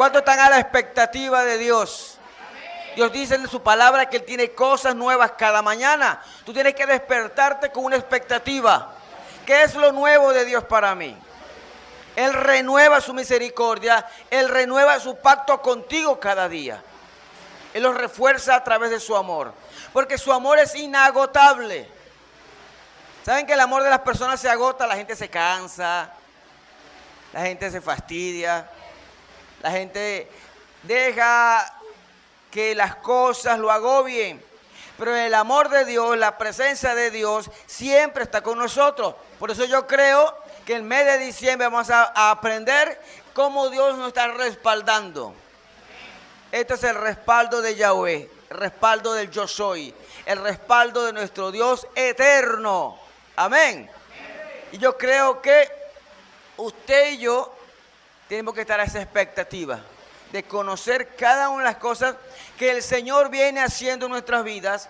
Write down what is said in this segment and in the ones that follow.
¿Cuántos están a la expectativa de Dios? Dios dice en su palabra que Él tiene cosas nuevas cada mañana. Tú tienes que despertarte con una expectativa. ¿Qué es lo nuevo de Dios para mí? Él renueva su misericordia, Él renueva su pacto contigo cada día. Él los refuerza a través de su amor, porque su amor es inagotable. ¿Saben que el amor de las personas se agota? La gente se cansa, la gente se fastidia, la gente deja que las cosas lo agobien. Pero el amor de Dios, la presencia de Dios siempre está con nosotros. Por eso yo creo que el mes de diciembre vamos a aprender cómo Dios nos está respaldando. Este es el respaldo de Yahweh, el respaldo del Yo Soy, el respaldo de nuestro Dios eterno. Amén. Y yo creo que usted y yo tenemos que estar a esa expectativa de conocer cada una de las cosas que el Señor viene haciendo en nuestras vidas,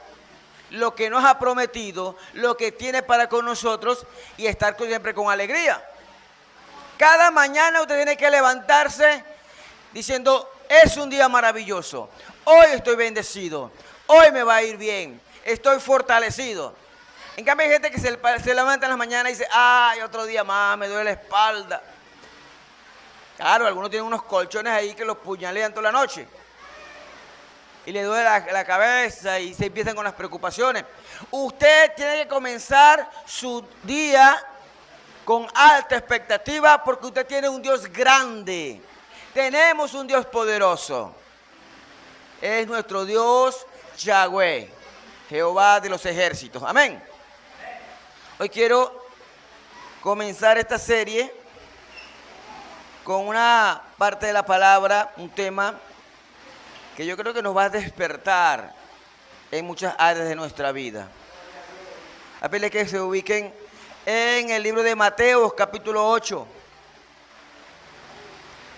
lo que nos ha prometido, lo que tiene para con nosotros y estar siempre con alegría. Cada mañana usted tiene que levantarse diciendo, es un día maravilloso, hoy estoy bendecido, hoy me va a ir bien, estoy fortalecido. En cambio hay gente que se levanta en las mañanas y dice, ay, otro día más, me duele la espalda. Claro, algunos tienen unos colchones ahí que los puñalean toda la noche. Y le duele la cabeza y se empiezan con las preocupaciones. Usted tiene que comenzar su día con alta expectativa porque usted tiene un Dios grande. Tenemos un Dios poderoso. Es nuestro Dios Yahweh, Jehová de los ejércitos. Amén. Hoy quiero comenzar esta serie con una parte de la palabra, un tema que yo creo que nos va a despertar en muchas áreas de nuestra vida. A pedirle que se ubiquen en el libro de Mateo, capítulo 8.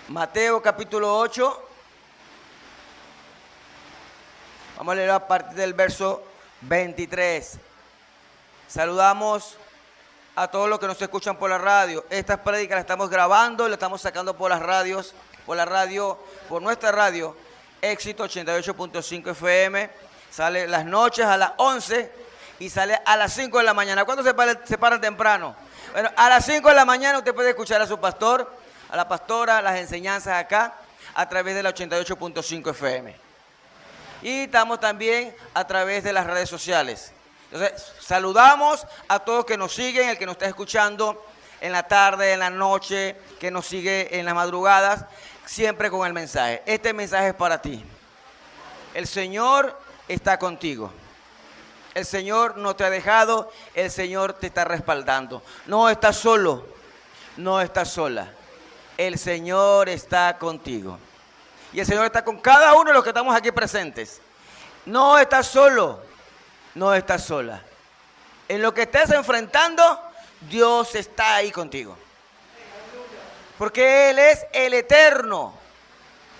Mateo, capítulo 8. Vamos a leer a partir del verso 23. Saludamos a todos los que nos escuchan por la radio. Estas prédicas las estamos grabando, las estamos sacando por las radios, por nuestra radio, Éxito 88.5 FM. Sale las noches a las 11 y sale a las 5 de la mañana. ¿Cuándo se paran temprano? Bueno, a las 5 de la mañana usted puede escuchar a su pastor, a la pastora, las enseñanzas acá, a través de la 88.5 FM. Y estamos también a través de las redes sociales. Entonces, saludamos a todos que nos siguen, el que nos está escuchando en la tarde, en la noche, que nos sigue en las madrugadas, siempre con el mensaje. Este mensaje es para ti. El Señor está contigo. El Señor no te ha dejado, el Señor te está respaldando. No estás solo, no estás sola. El Señor está contigo. Y el Señor está con cada uno de los que estamos aquí presentes. No estás solo. No estás sola. En lo que estés enfrentando, Dios está ahí contigo. Porque Él es el eterno,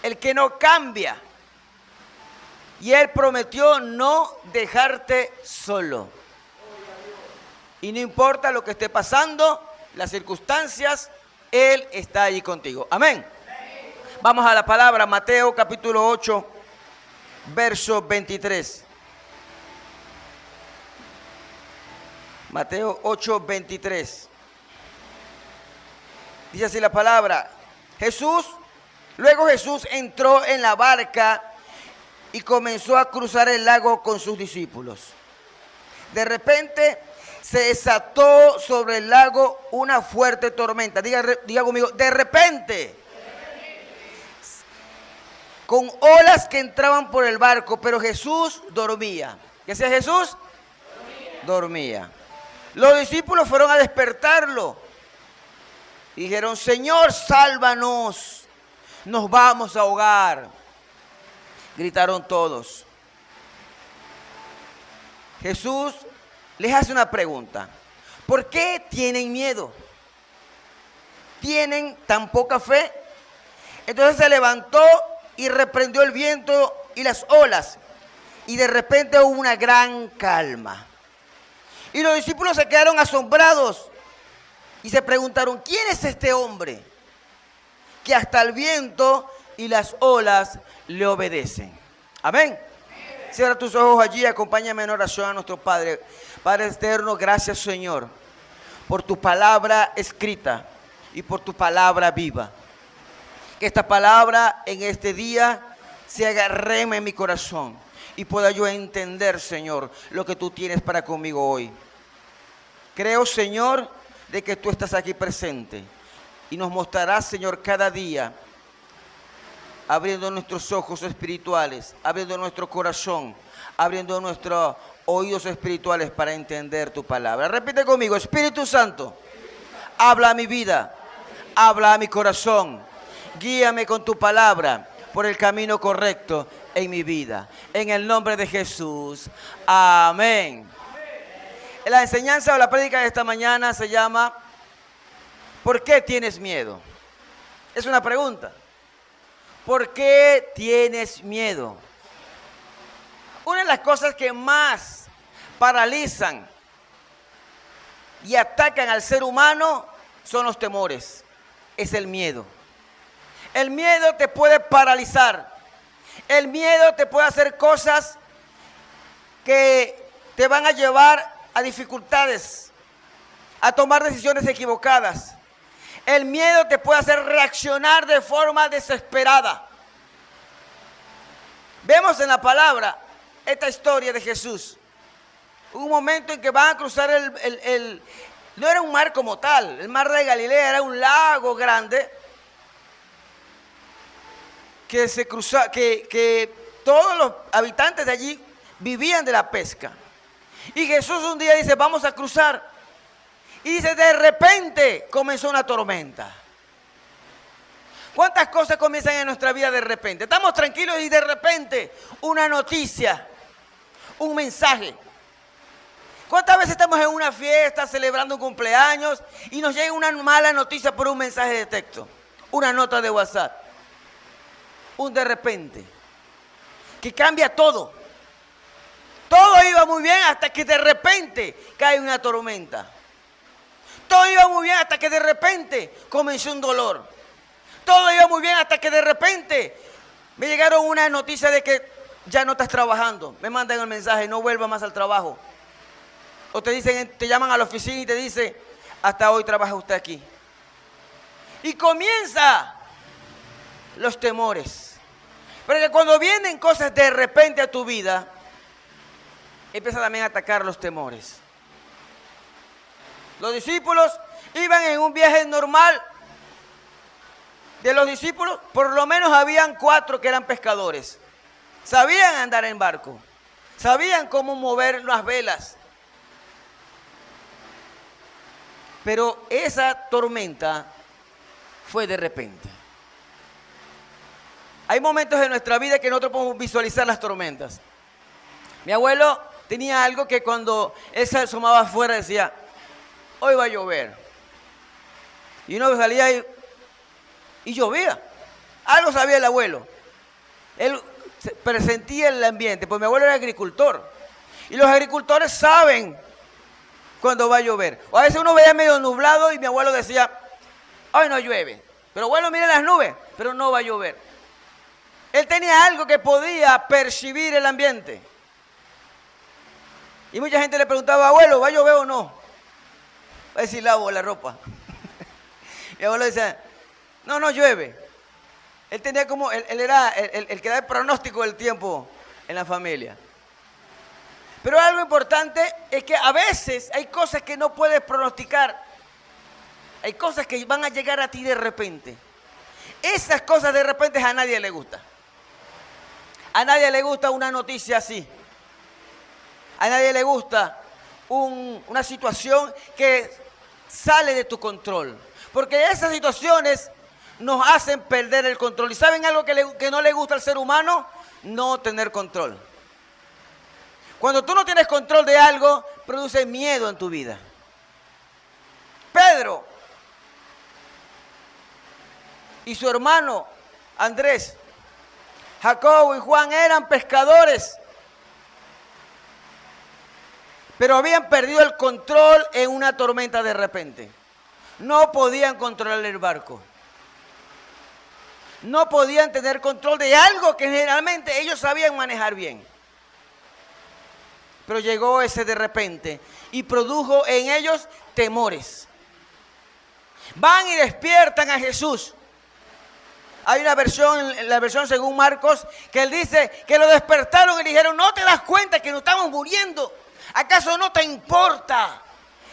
el que no cambia. Y Él prometió no dejarte solo. Y no importa lo que esté pasando, las circunstancias, Él está ahí contigo. Amén. Vamos a la palabra, Mateo capítulo 8, verso 23. Mateo 8, 23. Dice así la palabra. Luego Jesús entró en la barca y comenzó a cruzar el lago con sus discípulos. De repente se desató sobre el lago una fuerte tormenta. Diga conmigo, de repente. Con olas que entraban por el barco, pero Jesús dormía. ¿Qué hacía Jesús? Dormía. Los discípulos fueron a despertarlo. Dijeron, Señor, sálvanos, nos vamos a ahogar. Gritaron todos. Jesús les hace una pregunta. ¿Por qué tienen miedo? ¿Tienen tan poca fe? Entonces se levantó y reprendió el viento y las olas. Y de repente hubo una gran calma. Y los discípulos se quedaron asombrados y se preguntaron, ¿quién es este hombre? Que hasta el viento y las olas le obedecen. Amén. Cierra tus ojos allí, acompáñame en oración a nuestro Padre. Padre eterno, gracias Señor, por tu palabra escrita y por tu palabra viva. Que esta palabra en este día se haga rema en mi corazón y pueda yo entender, Señor, lo que tú tienes para conmigo hoy. Creo, Señor, de que tú estás aquí presente y nos mostrarás, Señor, cada día, abriendo nuestros ojos espirituales, abriendo nuestro corazón, abriendo nuestros oídos espirituales para entender tu palabra. Repite conmigo: Espíritu Santo, habla a mi vida, habla a mi corazón, guíame con tu palabra por el camino correcto en mi vida. En el nombre de Jesús. Amén. La enseñanza o la prédica de esta mañana se llama ¿por qué tienes miedo? Es una pregunta. ¿Por qué tienes miedo? Una de las cosas que más paralizan y atacan al ser humano son los temores. Es el miedo. El miedo te puede paralizar. El miedo te puede hacer cosas que te van a llevar a dificultades, a tomar decisiones equivocadas. El miedo te puede hacer reaccionar de forma desesperada. Vemos en la palabra esta historia de Jesús. Un momento en que van a cruzar no era un mar como tal, el mar de Galilea era un lago grande que se cruza, que todos los habitantes de allí vivían de la pesca. Y Jesús un día dice: vamos a cruzar. Y dice: de repente comenzó una tormenta. ¿Cuántas cosas comienzan en nuestra vida de repente? Estamos tranquilos y de repente una noticia, un mensaje. ¿Cuántas veces estamos en una fiesta celebrando un cumpleaños y nos llega una mala noticia por un mensaje de texto, una nota de WhatsApp? Un de repente que cambia todo. Todo iba muy bien hasta que de repente cae una tormenta. Todo iba muy bien hasta que de repente comenzó un dolor. Todo iba muy bien hasta que de repente me llegaron una noticia de que ya no estás trabajando. Me mandan el mensaje: no vuelvas más al trabajo. O te dicen, te llaman a la oficina y te dicen: hasta hoy trabaja usted aquí. Y comienza los temores. Porque cuando vienen cosas de repente a tu vida, empieza también a atacar los temores. Los discípulos iban en un viaje normal. De los discípulos, por lo menos habían 4 que eran pescadores. Sabían andar en barco. Sabían cómo mover las velas. Pero esa tormenta fue de repente. Hay momentos en nuestra vida que nosotros podemos visualizar las tormentas. Mi abuelo tenía algo que cuando él se asomaba afuera decía: hoy va a llover. Y uno salía y llovía. Algo sabía el abuelo. Él presentía el ambiente, pues mi abuelo era agricultor. Y los agricultores saben cuando va a llover. O a veces uno veía medio nublado y mi abuelo decía: hoy no llueve. Pero bueno, miren las nubes, pero no va a llover. Él tenía algo que podía percibir el ambiente. Y mucha gente le preguntaba: abuelo, ¿va a llover o no? Va a decir: lavo la ropa. Mi abuelo decía: no, no llueve. Él tenía como, él era el que da el pronóstico del tiempo en la familia. Pero algo importante es que a veces hay cosas que no puedes pronosticar. Hay cosas que van a llegar a ti de repente. Esas cosas de repente a nadie le gusta. A nadie le gusta una noticia así. A nadie le gusta una situación que sale de tu control. Porque esas situaciones nos hacen perder el control. ¿Y saben algo que no le gusta al ser humano? No tener control. Cuando tú no tienes control de algo, produce miedo en tu vida. Pedro y su hermano Andrés, Jacobo y Juan eran pescadores, pero habían perdido el control en una tormenta de repente. No podían controlar el barco. no podían tener control de algo que generalmente ellos sabían manejar bien. Pero llegó ese de repente y produjo en ellos temores. Van y despiertan a Jesús. Hay una versión, la versión según Marcos, que él dice que lo despertaron y le dijeron, ¿no te das cuenta que nos estamos muriendo? ¿Acaso no te importa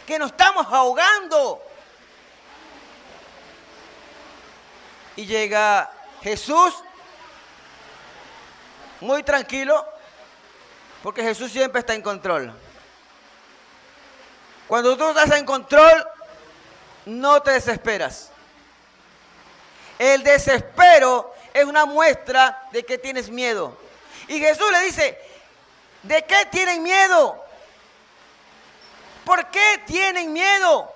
que nos estamos ahogando? Y llega Jesús muy tranquilo, porque Jesús siempre está en control. Cuando tú estás en control, no te desesperas. El desespero es una muestra de que tienes miedo. Y Jesús le dice, ¿de qué tienen miedo? ¿Por qué tienen miedo?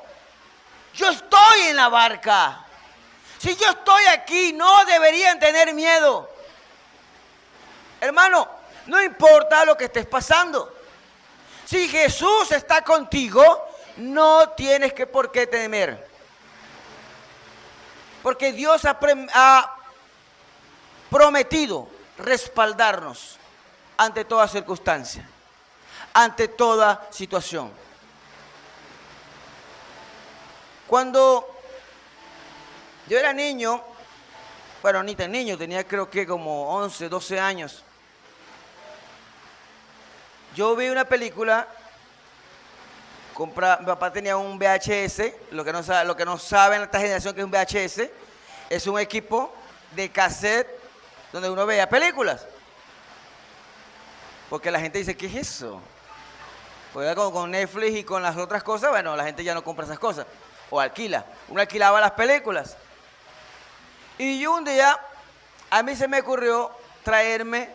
Yo estoy en la barca. Si yo estoy aquí, no deberían tener miedo. Hermano, no importa lo que estés pasando. Si Jesús está contigo, no tienes por qué temer. Porque Dios ha prometido respaldarnos ante toda circunstancia, ante toda situación. Cuando yo era niño, bueno, ni tan niño, tenía creo que como 11, 12 años. Yo vi una película, mi papá tenía un VHS, lo que no saben esta generación que es un VHS, es un equipo de cassette donde uno veía películas. Porque la gente dice, ¿qué es eso? Porque con Netflix y con las otras cosas, bueno, la gente ya no compra esas cosas. O alquila. Uno alquilaba las películas. Y yo un día, a mí se me ocurrió traerme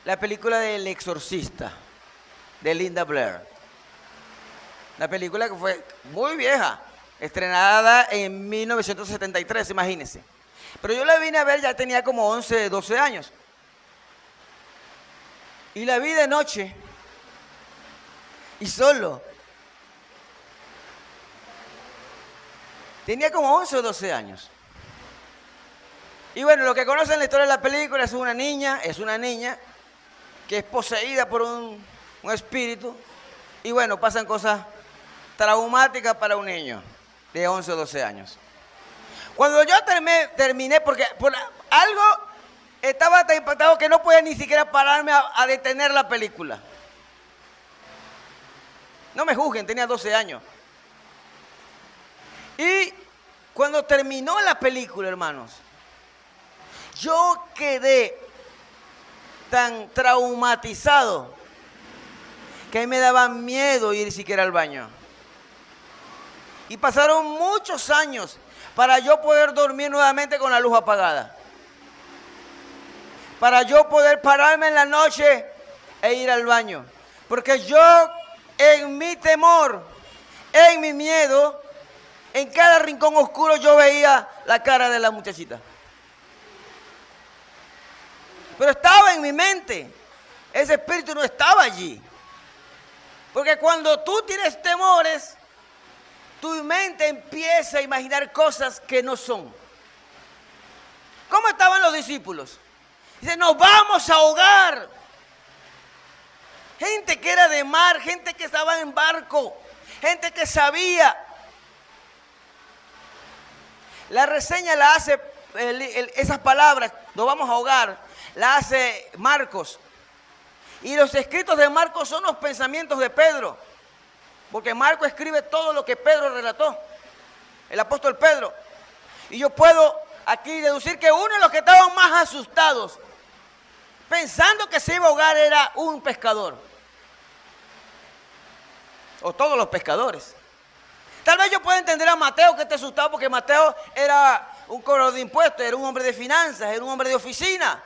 la película del Exorcista, de Linda Blair. Una película que fue muy vieja, estrenada en 1973, imagínense. Pero yo la vine a ver, ya tenía como 11, 12 años. Y la vi de noche. Y solo. Tenía como 11 o 12 años. Y bueno, los que conocen la historia de la película es una niña que es poseída por un espíritu. Y bueno, pasan cosas traumáticas para un niño de 11 o 12 años. Cuando yo terminé, porque por algo estaba tan impactado que no podía ni siquiera pararme a detener la película. No me juzguen, tenía 12 años. Y cuando terminó la película, hermanos, yo quedé tan traumatizado que me daba miedo ir siquiera al baño. Y pasaron muchos años para yo poder dormir nuevamente con la luz apagada. Para yo poder pararme en la noche e ir al baño. Porque yo, en mi temor, en mi miedo, en cada rincón oscuro yo veía la cara de la muchachita. Pero estaba en mi mente. Ese espíritu no estaba allí. Porque cuando tú tienes temores, tu mente empieza a imaginar cosas que no son. ¿Cómo estaban los discípulos? Dice, nos vamos a ahogar. Gente que era de mar, gente que estaba en barco, gente que sabía. La reseña la hace, esas palabras, nos vamos a ahogar, la hace Marcos. Y los escritos de Marcos son los pensamientos de Pedro. Porque Marcos escribe todo lo que Pedro relató. El apóstol Pedro. Y yo puedo aquí deducir que uno de los que estaban más asustados, pensando que se iba a ahogar, era un pescador. O todos los pescadores. Tal vez yo pueda entender a Mateo que esté asustado porque Mateo era un cobrador de impuestos, era un hombre de finanzas, era un hombre de oficina.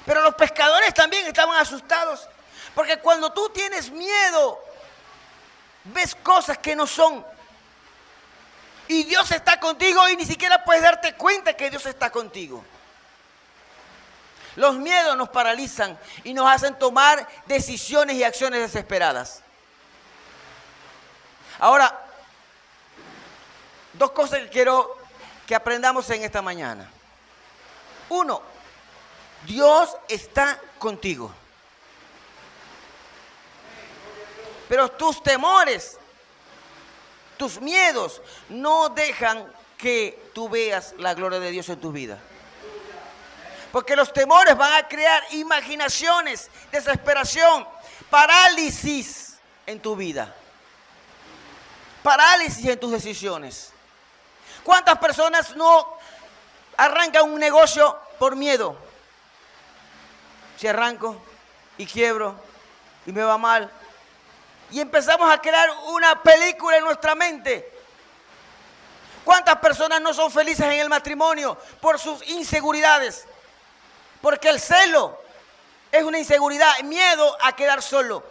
Pero los pescadores también estaban asustados. Porque cuando tú tienes miedo, ves cosas que no son. Y Dios está contigo y ni siquiera puedes darte cuenta que Dios está contigo. Los miedos nos paralizan y nos hacen tomar decisiones y acciones desesperadas. Ahora, dos cosas que quiero que aprendamos en esta mañana. Uno, Dios está contigo. Pero tus temores, tus miedos, no dejan que tú veas la gloria de Dios en tu vida. Porque los temores van a crear imaginaciones, desesperación, parálisis en tu vida. Parálisis en tus decisiones. ¿Cuántas personas no arrancan un negocio por miedo? Si arranco y quiebro y me va mal. Y empezamos a crear una película en nuestra mente. ¿Cuántas personas no son felices en el matrimonio por sus inseguridades? Porque el celo es una inseguridad, miedo a quedar solo,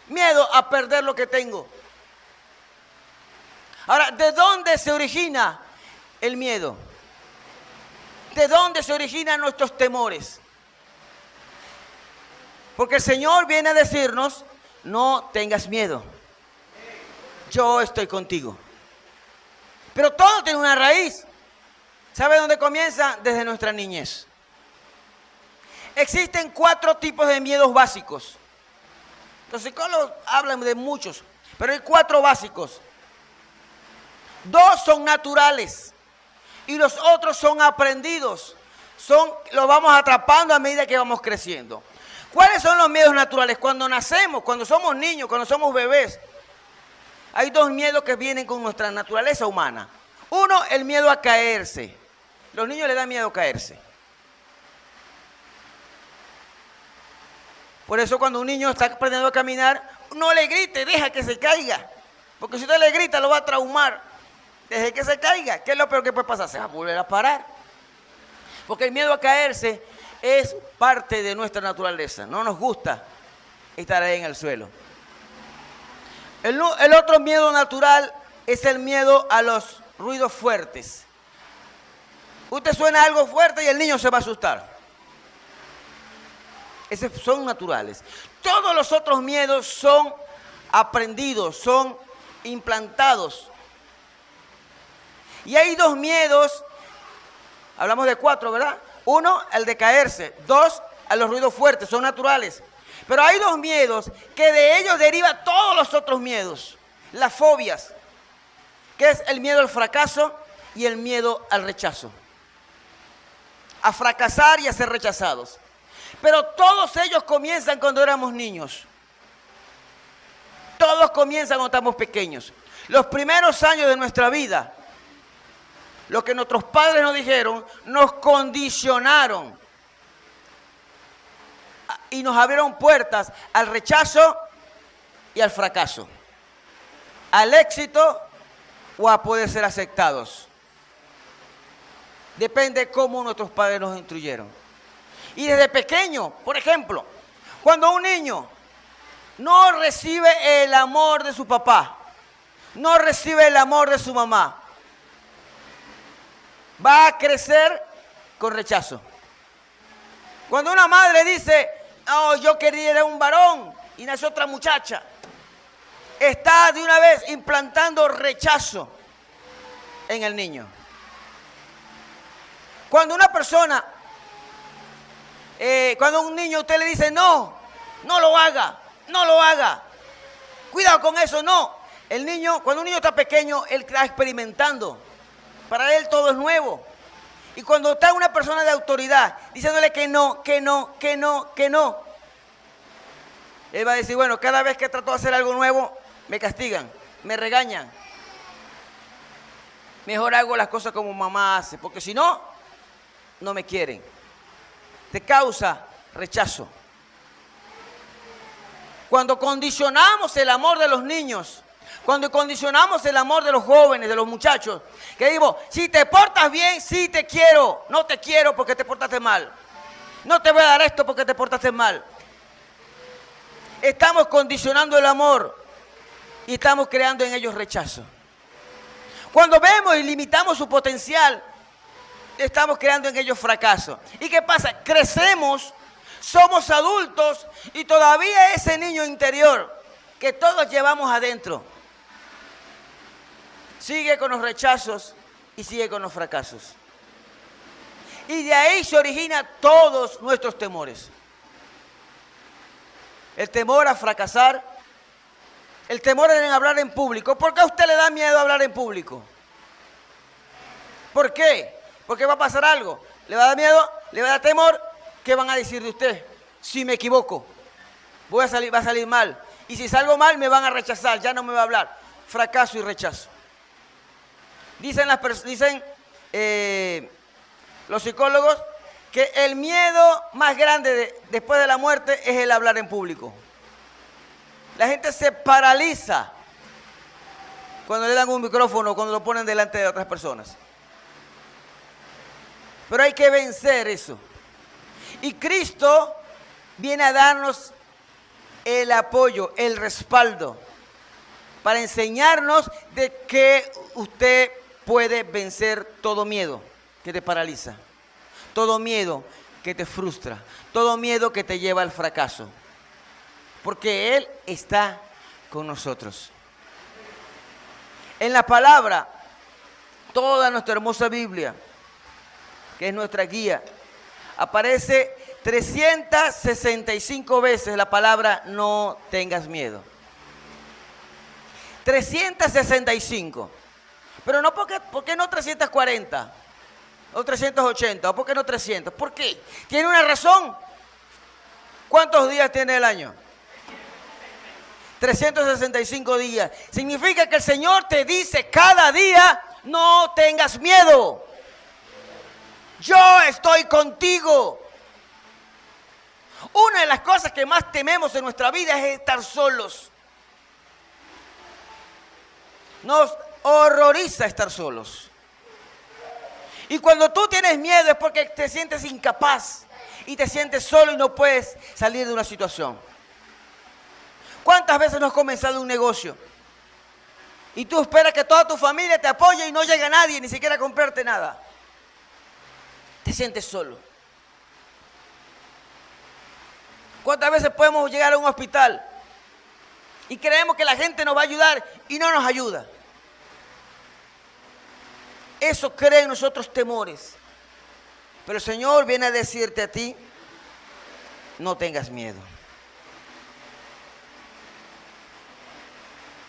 miedo a perder lo que tengo. Ahora, ¿de dónde se origina el miedo? ¿De dónde se originan nuestros temores? Porque el Señor viene a decirnos, no tengas miedo, yo estoy contigo. Pero todo tiene una raíz. ¿Sabe dónde comienza? Desde nuestra niñez. Existen 4 tipos de miedos básicos. Los psicólogos hablan de muchos, pero hay 4 básicos. 2 son naturales y los otros son aprendidos. Los vamos atrapando a medida que vamos creciendo. ¿Cuáles son los miedos naturales? Cuando nacemos, cuando somos niños, cuando somos bebés, hay 2 miedos que vienen con nuestra naturaleza humana. Uno, el miedo a caerse. Los niños les da miedo caerse. Por eso cuando un niño está aprendiendo a caminar, no le grite, deja que se caiga. Porque si usted le grita, lo va a traumar. Deje que se caiga. ¿Qué es lo peor que puede pasar? Se va a volver a parar. Porque el miedo a caerse es parte de nuestra naturaleza. No nos gusta estar ahí en el suelo. El otro miedo natural es el miedo a los ruidos fuertes. Usted suena algo fuerte y el niño se va a asustar. Esos son naturales. Todos los otros miedos son aprendidos, son implantados. Y hay 2 miedos, hablamos de 4, ¿verdad? 1, el de caerse. 2, a los ruidos fuertes, son naturales. Pero hay 2 miedos que de ellos derivan todos los otros miedos. Las fobias, que es el miedo al fracaso y el miedo al rechazo. A fracasar y a ser rechazados. Pero todos ellos comienzan cuando éramos niños. Todos comienzan cuando estamos pequeños. Los primeros años de nuestra vida, lo que nuestros padres nos dijeron, nos condicionaron y nos abrieron puertas al rechazo y al fracaso, al éxito o a poder ser aceptados. Depende de cómo nuestros padres nos instruyeron. Y desde pequeño, por ejemplo, cuando un niño no recibe el amor de su papá, no recibe el amor de su mamá, va a crecer con rechazo. Cuando una madre dice, oh, yo quería era un varón y nació otra muchacha, está de una vez implantando rechazo en el niño. Cuando una persona, cuando a un niño usted le dice, no lo haga, no lo haga, cuidado con eso, no. El niño, cuando un niño está pequeño, él está experimentando. Para él todo es nuevo. Y cuando está una persona de autoridad diciéndole que no, que no, que no, que no, él va a decir, bueno, cada vez que trato de hacer algo nuevo, me castigan, me regañan. Mejor hago las cosas como mamá hace, porque si no, no me quieren. Te causa rechazo. Cuando condicionamos el amor de los niños, cuando condicionamos el amor de los jóvenes, de los muchachos, que digo, si te portas bien, sí te quiero, no te quiero porque te portaste mal. No te voy a dar esto porque te portaste mal. Estamos condicionando el amor y estamos creando en ellos rechazo. Cuando vemos y limitamos su potencial, estamos creando en ellos fracaso. ¿Y qué pasa? Crecemos, somos adultos y todavía ese niño interior que todos llevamos adentro sigue con los rechazos y sigue con los fracasos. Y de ahí se originan todos nuestros temores. El temor a fracasar, el temor en hablar en público. ¿Por qué a usted le da miedo hablar en público? ¿Por qué? Porque va a pasar algo. ¿Le va a dar miedo? ¿Le va a dar temor? ¿Qué van a decir de usted? Si me equivoco, va a salir mal. Y si salgo mal, me van a rechazar, ya no me va a hablar. Fracaso y rechazo. Dicen los psicólogos que el miedo más grande después de la muerte es el hablar en público. La gente se paraliza cuando le dan un micrófono, cuando lo ponen delante de otras personas. Pero hay que vencer eso. Y Cristo viene a darnos el apoyo, el respaldo, para enseñarnos de que usted puede vencer todo miedo que te paraliza, todo miedo que te frustra, todo miedo que te lleva al fracaso. Porque Él está con nosotros. En la palabra, toda nuestra hermosa Biblia, que es nuestra guía, aparece 365 veces la palabra no tengas miedo. 365. Pero no, ¿por qué no 340? O 380, ¿o por qué no 300? ¿Por qué? ¿Tiene una razón? ¿Cuántos días tiene el año? 365 días. Significa que el Señor te dice cada día, no tengas miedo. Yo estoy contigo. Una de las cosas que más tememos en nuestra vida es estar solos. Nos horroriza estar solos. Y cuando tú tienes miedo es porque te sientes incapaz y te sientes solo y no puedes salir de una situación. ¿Cuántas veces no has comenzado un negocio y tú esperas que toda tu familia te apoye y no llega nadie ni siquiera a comprarte nada? Te sientes solo. ¿Cuántas veces podemos llegar a un hospital y creemos que la gente nos va a ayudar y no nos ayuda? Eso crea en nosotros temores. Pero el Señor viene a decirte a ti, no tengas miedo.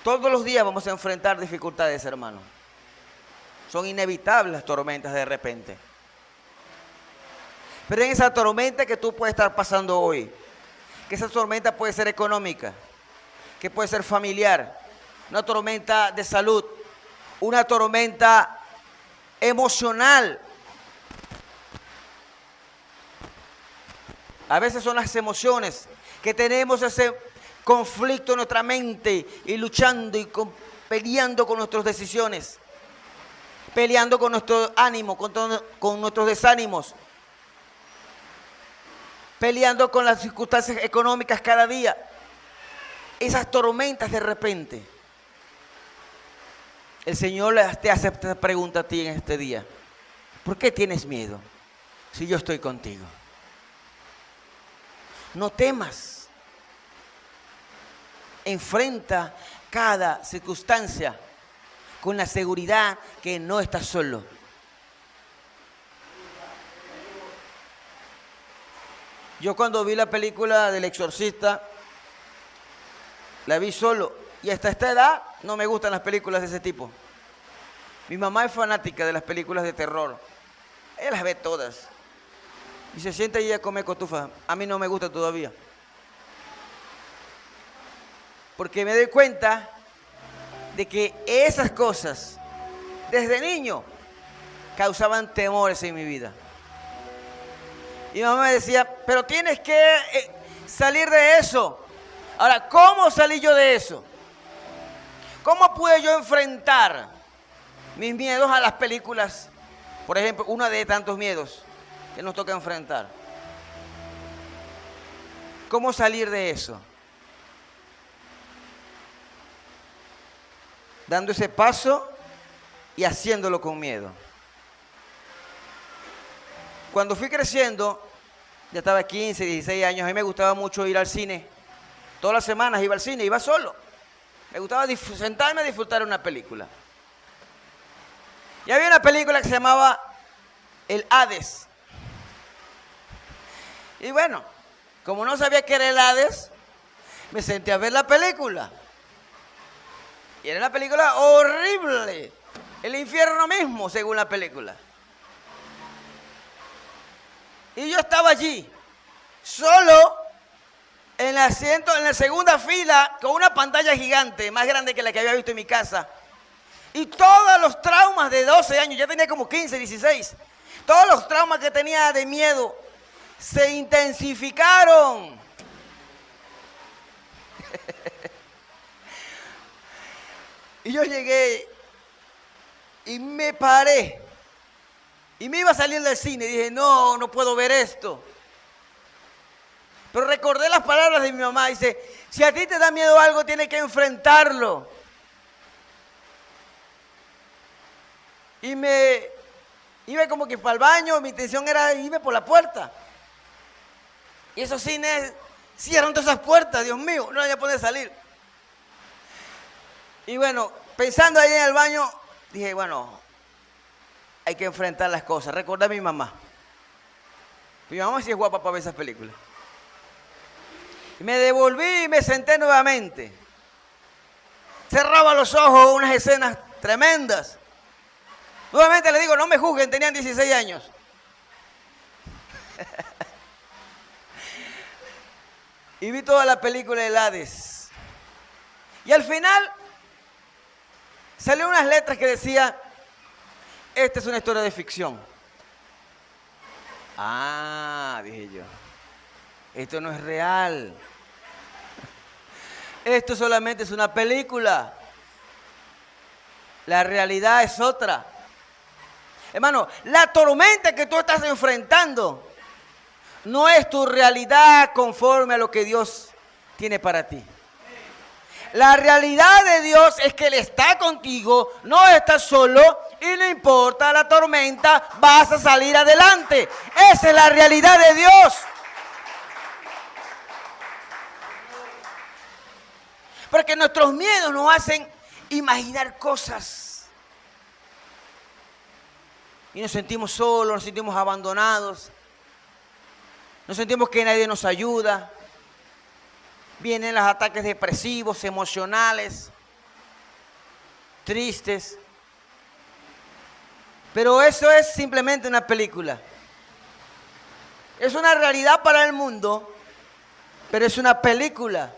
Todos los días vamos a enfrentar dificultades, hermano. Son inevitables las tormentas de repente. Pero en esa tormenta que tú puedes estar pasando hoy, que esa tormenta puede ser económica, que puede ser familiar, una tormenta de salud, una tormenta emocional. A veces son las emociones que tenemos ese conflicto en nuestra mente y luchando y peleando con nuestras decisiones, peleando con nuestro ánimo, con nuestros desánimos, peleando con las circunstancias económicas cada día. Esas tormentas de repente. El Señor te hace esta pregunta a ti en este día. ¿Por qué tienes miedo si yo estoy contigo? No temas. Enfrenta cada circunstancia con la seguridad que no estás solo. Yo cuando vi la película del Exorcista, la vi solo. Y hasta esta edad no me gustan las películas de ese tipo. Mi mamá es fanática de las películas de terror. Ella las ve todas. Y se sienta ahí a comer cotufas. A mí no me gusta todavía. Porque me doy cuenta de que esas cosas, desde niño, causaban temores en mi vida. Y mi mamá me decía, pero tienes que salir de eso. Ahora, ¿cómo salí yo de eso? ¿Cómo pude yo enfrentar mis miedos a las películas? Por ejemplo, una de tantos miedos que nos toca enfrentar. ¿Cómo salir de eso? Dando ese paso y haciéndolo con miedo. Cuando fui creciendo, ya estaba 15, 16 años, a mí me gustaba mucho ir al cine. Todas las semanas iba al cine, iba solo. Me gustaba sentarme a disfrutar una película. Y había una película que se llamaba El Hades. Y bueno, como no sabía que era el Hades, me senté a ver la película. Y era una película horrible. El infierno mismo, según la película. Y yo estaba allí, solo, en el asiento, en la segunda fila, con una pantalla gigante, más grande que la que había visto en mi casa. Y todos los traumas de 12 años, ya tenía como 15, 16, todos los traumas que tenía de miedo se intensificaron. Y yo llegué y me paré. Y me iba a salir del cine y dije, no, no puedo ver esto. Pero recordé las palabras de mi mamá. Dice, si a ti te da miedo algo, tienes que enfrentarlo. Y me iba como que para el baño, mi intención era irme por la puerta. Y esos cines cierran todas esas puertas, Dios mío, no voy a poder salir. Y bueno, pensando ahí en el baño, dije, bueno, hay que enfrentar las cosas. Recordé a mi mamá. Mi mamá sí es guapa para ver esas películas. Y me devolví y me senté nuevamente. Cerraba los ojos, unas escenas tremendas. Nuevamente le digo, no me juzguen, tenían 16 años. Y vi toda la película de Hades. Y al final salieron unas letras que decían, esta es una historia de ficción. Ah, dije yo, esto no es real. Esto solamente es una película. La realidad es otra. Hermano, la tormenta que tú estás enfrentando no es tu realidad conforme a lo que Dios tiene para ti. La realidad de Dios es que Él está contigo, no estás solo y no importa la tormenta, vas a salir adelante. Esa es la realidad de Dios. Porque nuestros miedos nos hacen imaginar cosas. Y nos sentimos solos, nos sentimos abandonados. Nos sentimos que nadie nos ayuda. Vienen los ataques depresivos, emocionales, tristes. Pero eso es simplemente una película. Es una realidad para el mundo, pero es una película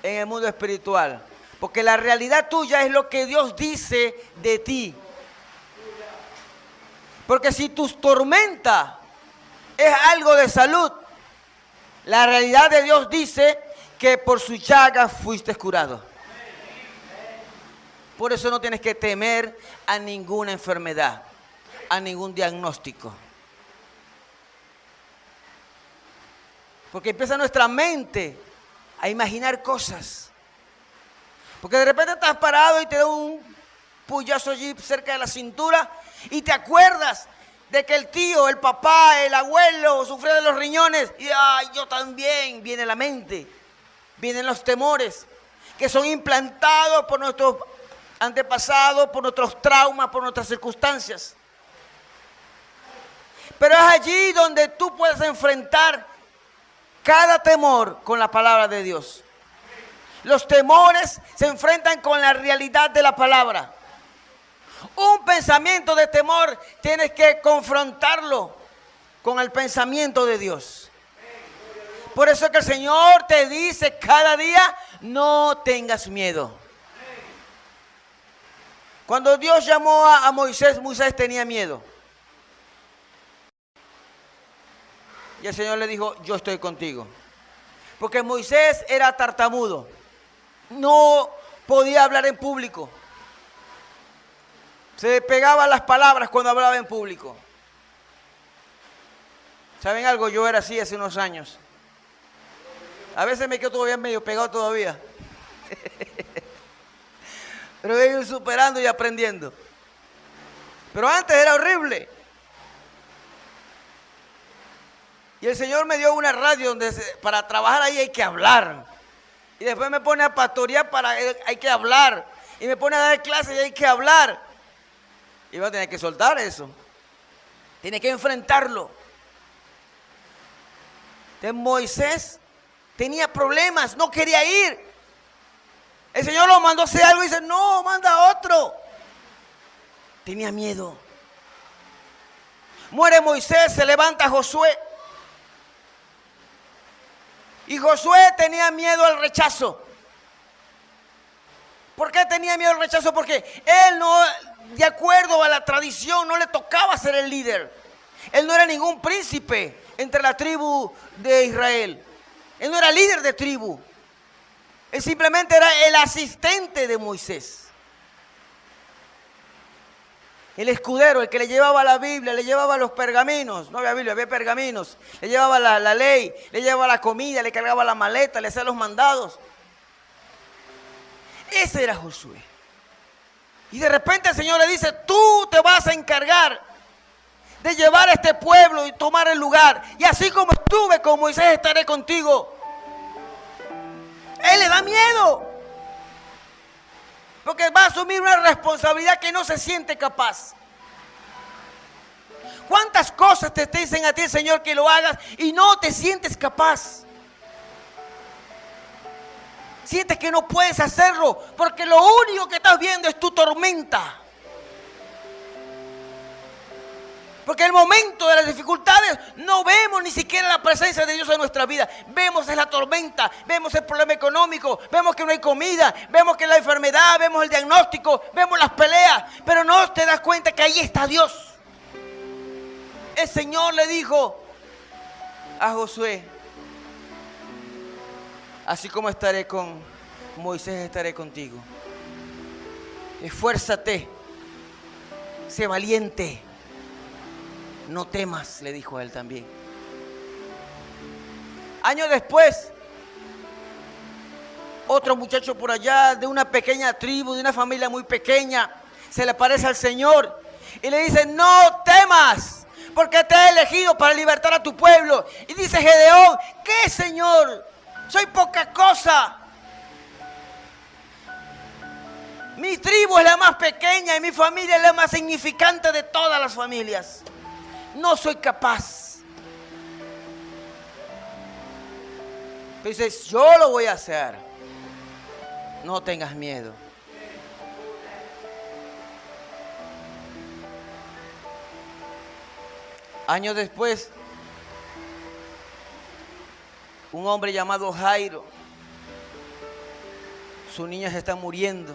en el mundo espiritual. Porque la realidad tuya es lo que Dios dice de ti. Porque si tu tormenta es algo de salud, la realidad de Dios dice que por su llaga fuiste curado. Por eso no tienes que temer a ninguna enfermedad, a ningún diagnóstico. Porque empieza nuestra mente a imaginar cosas. Porque de repente estás parado y te da un puyazo allí cerca de la cintura y te acuerdas de que el tío, el papá, el abuelo sufrió de los riñones y ay, yo también, viene la mente, vienen los temores que son implantados por nuestros antepasados, por nuestros traumas, por nuestras circunstancias. Pero es allí donde tú puedes enfrentar cada temor con la palabra de Dios. Los temores se enfrentan con la realidad de la palabra. Un pensamiento de temor tienes que confrontarlo con el pensamiento de Dios. Por eso es que el Señor te dice cada día, no tengas miedo. Cuando Dios llamó a Moisés, Moisés tenía miedo. Y el Señor le dijo, yo estoy contigo. Porque Moisés era tartamudo. No podía hablar en público. Se pegaban las palabras cuando hablaba en público. ¿Saben algo? Yo era así hace unos años. A veces me quedo todavía medio pegado todavía. Pero he ido superando y aprendiendo. Pero antes era horrible. Y el Señor me dio una radio donde para trabajar ahí hay que hablar. Y después me pone a pastorear hay que hablar. Y me pone a dar clases y hay que hablar. Y va a tener que soltar eso. Tiene que enfrentarlo. Entonces Moisés tenía problemas, no quería ir. El Señor lo mandó a hacer algo y dice, no, manda a otro. Tenía miedo. Muere Moisés, se levanta Josué. Y Josué tenía miedo al rechazo. ¿Por qué tenía miedo al rechazo? Porque él no, de acuerdo a la tradición, no le tocaba ser el líder. Él no era ningún príncipe entre la tribu de Israel. Él no era líder de tribu. Él simplemente era el asistente de Moisés. El escudero, el que le llevaba la Biblia, le llevaba los pergaminos. No había Biblia, había pergaminos. Le llevaba la ley, le llevaba la comida, le cargaba la maleta, le hacía los mandados. Ese era Josué. Y de repente el Señor le dice, tú te vas a encargar de llevar a este pueblo y tomar el lugar. Y así como estuve con Moisés, estaré contigo. Él le da miedo. Porque va a asumir una responsabilidad que no se siente capaz. ¿Cuántas cosas te dicen a ti, Señor, que lo hagas y no te sientes capaz? Sientes que no puedes hacerlo porque lo único que estás viendo es tu tormenta. Porque en el momento de las dificultades no vemos ni siquiera la presencia de Dios en nuestra vida. Vemos la tormenta, vemos el problema económico, vemos que no hay comida, vemos que la enfermedad, vemos el diagnóstico, vemos las peleas. Pero no te das cuenta que ahí está Dios. El Señor le dijo a Josué, así como estaré con Moisés, estaré contigo. Esfuérzate, sé valiente. No temas, le dijo a él también. Años después, otro muchacho por allá, de una pequeña tribu, de una familia muy pequeña, se le aparece al Señor y le dice, no temas, porque te he elegido para libertar a tu pueblo. Y dice Gedeón, ¿qué, Señor? Soy poca cosa. Mi tribu es la más pequeña y mi familia es la más significante de todas las familias. No soy capaz. Pero dices, yo lo voy a hacer. No tengas miedo. Años después, un hombre llamado Jairo, su niña se está muriendo.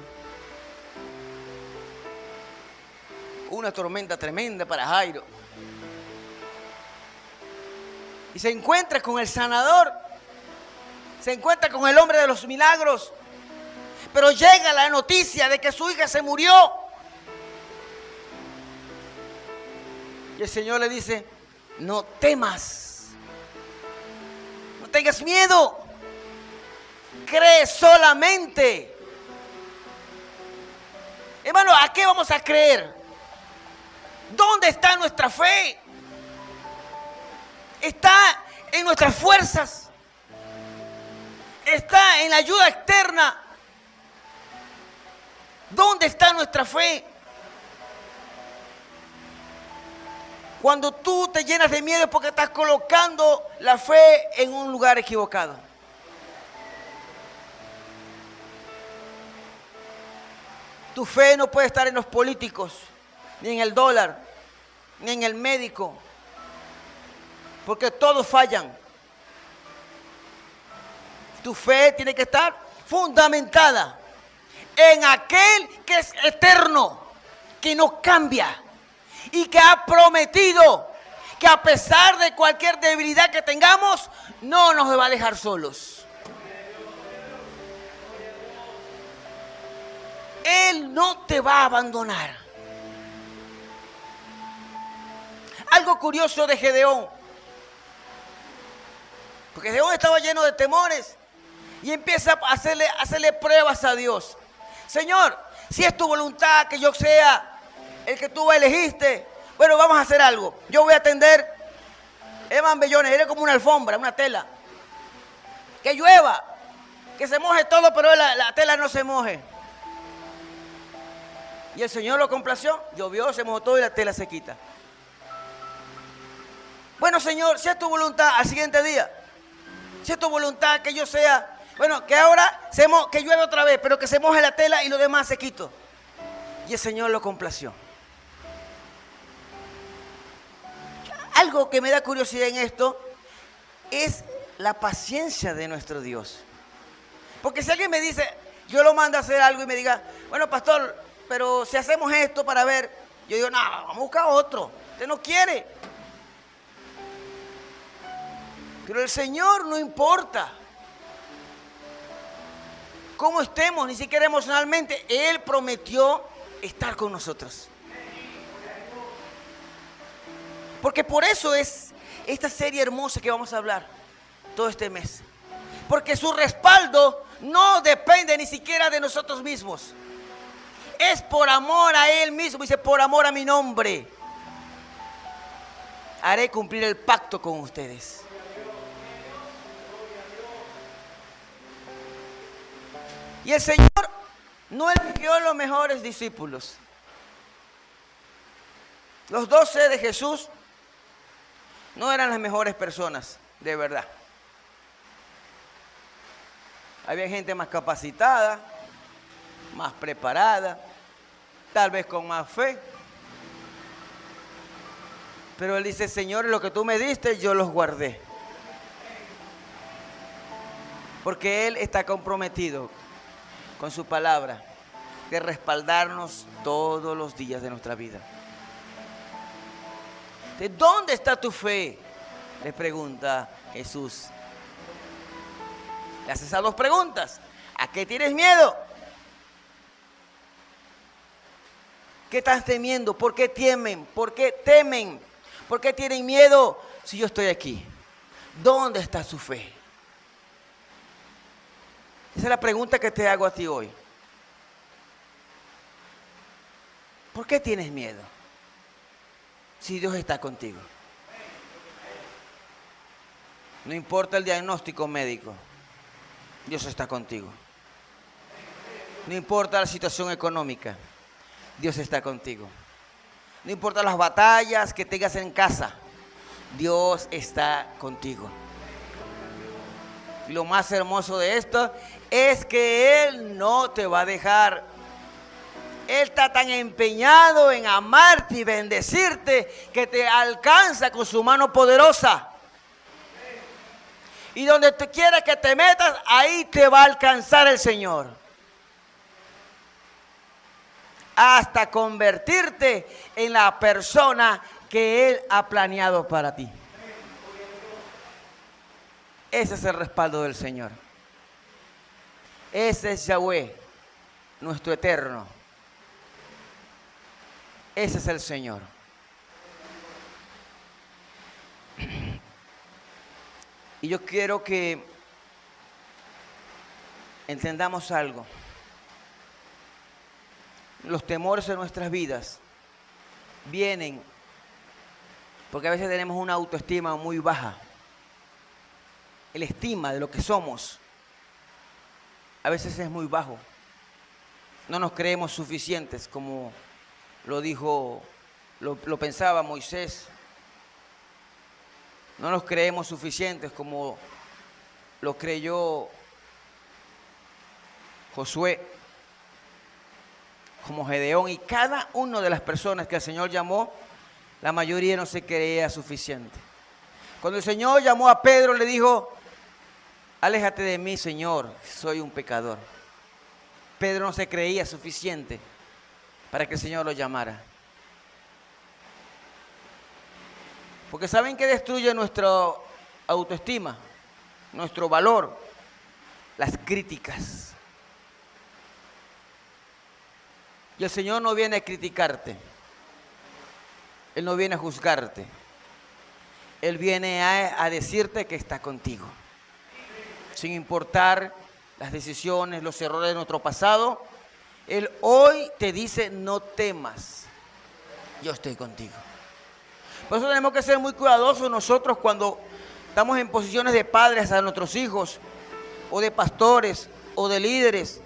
Una tormenta tremenda para Jairo. Y se encuentra con el sanador, se encuentra con el hombre de los milagros, pero llega la noticia de que su hija se murió. Y el Señor le dice, no temas, no tengas miedo, cree solamente. Hermano, ¿a qué vamos a creer? ¿Dónde está nuestra fe? ¿Está en nuestras fuerzas? ¿Está en la ayuda externa? ¿Dónde está nuestra fe? Cuando tú te llenas de miedo es porque estás colocando la fe en un lugar equivocado. Tu fe no puede estar en los políticos, ni en el dólar, ni en el médico, porque todos fallan. Tu fe tiene que estar fundamentada en aquel que es eterno, que no cambia y que ha prometido que a pesar de cualquier debilidad que tengamos, no nos va a dejar solos. Él no te va a abandonar. Algo curioso de Gedeón, porque Gedeón estaba lleno de temores y empieza a hacerle pruebas a Dios. Señor, si es tu voluntad que yo sea el que tú elegiste, bueno, vamos a hacer algo. Yo voy a tender mambellones, eres como una alfombra, una tela. Que llueva, que se moje todo, pero la tela no se moje. Y el Señor lo complació, llovió, se mojó todo y la tela se quita. Bueno, Señor, si es tu voluntad, al siguiente día, Si es tu voluntad que yo sea, bueno, que ahora que llueve otra vez, pero que se moje la tela y lo demás se quito. Y el Señor lo complació. Algo que me da curiosidad en esto es la paciencia de nuestro Dios. Porque si alguien me dice, yo lo mando a hacer algo y me diga, bueno, pastor, pero si hacemos esto para ver, yo digo, no, vamos a buscar otro. Usted no quiere. Pero el Señor no importa cómo estemos, ni siquiera emocionalmente. Él prometió estar con nosotros. Porque por eso es esta serie hermosa que vamos a hablar todo este mes. Porque su respaldo no depende ni siquiera de nosotros mismos. Es por amor a Él mismo. Dice, por amor a mi nombre, haré cumplir el pacto con ustedes. Y el Señor no eligió los mejores discípulos. Los 12 de Jesús no eran las mejores personas, de verdad. Había gente más capacitada, más preparada, tal vez con más fe. Pero Él dice, Señor, lo que tú me diste, yo los guardé. Porque Él está comprometido con su palabra de respaldarnos todos los días de nuestra vida. ¿De dónde está tu fe?, le pregunta Jesús. Le hace esas dos preguntas. ¿A qué tienes miedo? ¿Qué estás temiendo? ¿Por qué temen? ¿Por qué temen? ¿Por qué tienen miedo si yo estoy aquí? ¿Dónde está su fe? Esa es la pregunta que te hago a ti hoy. ¿Por qué tienes miedo si Dios está contigo? No importa el diagnóstico médico, Dios está contigo. No importa la situación económica, Dios está contigo. No importa las batallas que tengas en casa, Dios está contigo. Y lo más hermoso de esto es que Él no te va a dejar. Él está tan empeñado en amarte y bendecirte que te alcanza con su mano poderosa. Y donde te quiera que te metas, ahí te va a alcanzar el Señor. Hasta convertirte en la persona que Él ha planeado para ti. Ese es el respaldo del Señor. Ese es Yahweh, nuestro eterno. Ese es el Señor. Y yo quiero que entendamos algo. Los temores de nuestras vidas vienen porque a veces tenemos una autoestima muy baja. El estima de lo que somos a veces es muy bajo. No nos creemos suficientes, como lo dijo, lo pensaba Moisés. No nos creemos suficientes como lo creyó Josué, como Gedeón, y cada una de las personas que el Señor llamó, la mayoría no se creía suficiente. Cuando el Señor llamó a Pedro, le dijo, aléjate de mí, Señor, soy un pecador. Pedro no se creía suficiente para que el Señor lo llamara. Porque ¿saben qué destruye nuestra autoestima? Nuestro valor. Las críticas. Y el Señor no viene a criticarte. Él no viene a juzgarte. Él viene a decirte que está contigo. Sin importar las decisiones, los errores de nuestro pasado, Él hoy te dice, no temas, yo estoy contigo. Por eso tenemos que ser muy cuidadosos nosotros cuando estamos en posiciones de padres a nuestros hijos, o de pastores, o de líderes,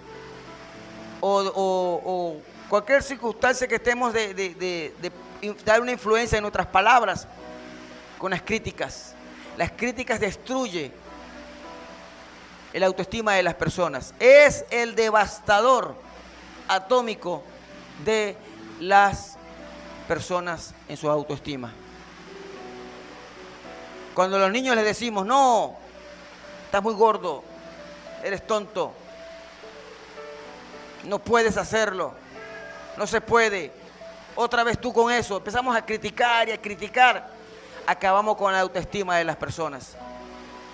o cualquier circunstancia que estemos de dar una influencia en nuestras palabras con las críticas. Las críticas destruyen el autoestima de las personas. Es el devastador atómico de las personas en su autoestima. Cuando a los niños les decimos, no, estás muy gordo, eres tonto, no puedes hacerlo, no se puede, otra vez tú con eso, empezamos a criticar y a criticar, acabamos con la autoestima de las personas.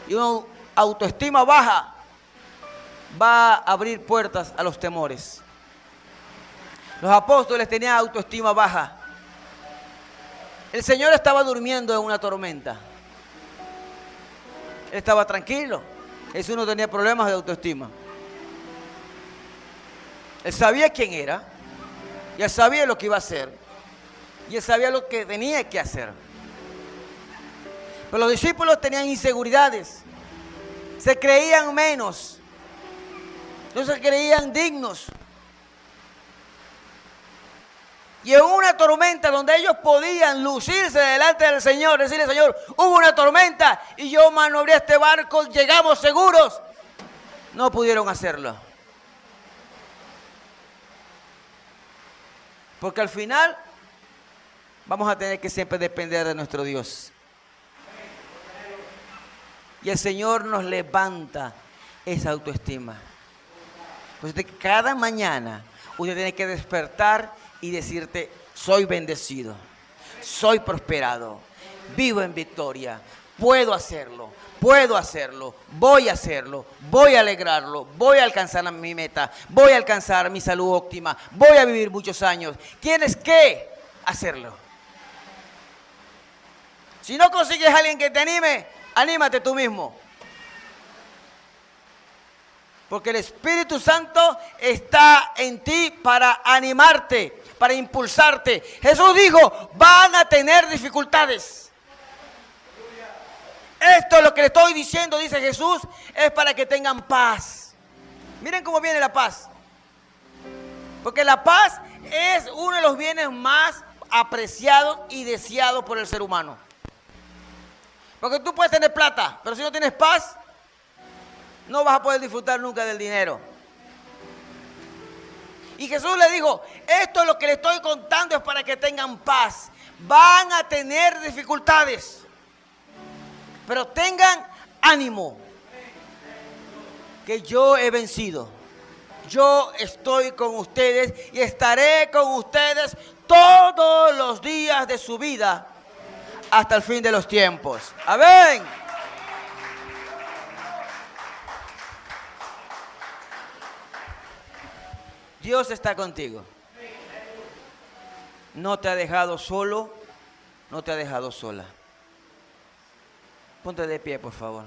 Y una autoestima baja va a abrir puertas a los temores. Los apóstoles tenían autoestima baja. El Señor estaba durmiendo en una tormenta. Él estaba tranquilo. Jesús no tenía problemas de autoestima. Él sabía quién era. Y él sabía lo que iba a hacer. Y él sabía lo que tenía que hacer. Pero los discípulos tenían inseguridades. Se creían menos. No se creían dignos. Y en una tormenta donde ellos podían lucirse delante del Señor, decirle, Señor, hubo una tormenta y yo maniobré este barco, llegamos seguros. No pudieron hacerlo. Porque al final vamos a tener que siempre depender de nuestro Dios. Y el Señor nos levanta esa autoestima. Pues cada mañana usted tiene que despertar y decirte, soy bendecido, soy prosperado, vivo en victoria, puedo hacerlo, voy a hacerlo, voy a alegrarlo, voy a alcanzar mi meta, voy a alcanzar mi salud óptima, voy a vivir muchos años. Tienes que hacerlo. Si no consigues a alguien que te anime, anímate tú mismo. Porque el Espíritu Santo está en ti para animarte, para impulsarte. Jesús dijo, van a tener dificultades. Esto es lo que le estoy diciendo, dice Jesús, es para que tengan paz. Miren cómo viene la paz. Porque la paz es uno de los bienes más apreciados y deseados por el ser humano. Porque tú puedes tener plata, pero si no tienes paz, no vas a poder disfrutar nunca del dinero. Y Jesús le dijo, esto es lo que le estoy contando es para que tengan paz. Van a tener dificultades, pero tengan ánimo, que yo he vencido. Yo estoy con ustedes y estaré con ustedes todos los días de su vida hasta el fin de los tiempos. Amén. Dios está contigo. No te ha dejado solo, no te ha dejado sola. Ponte de pie, por favor.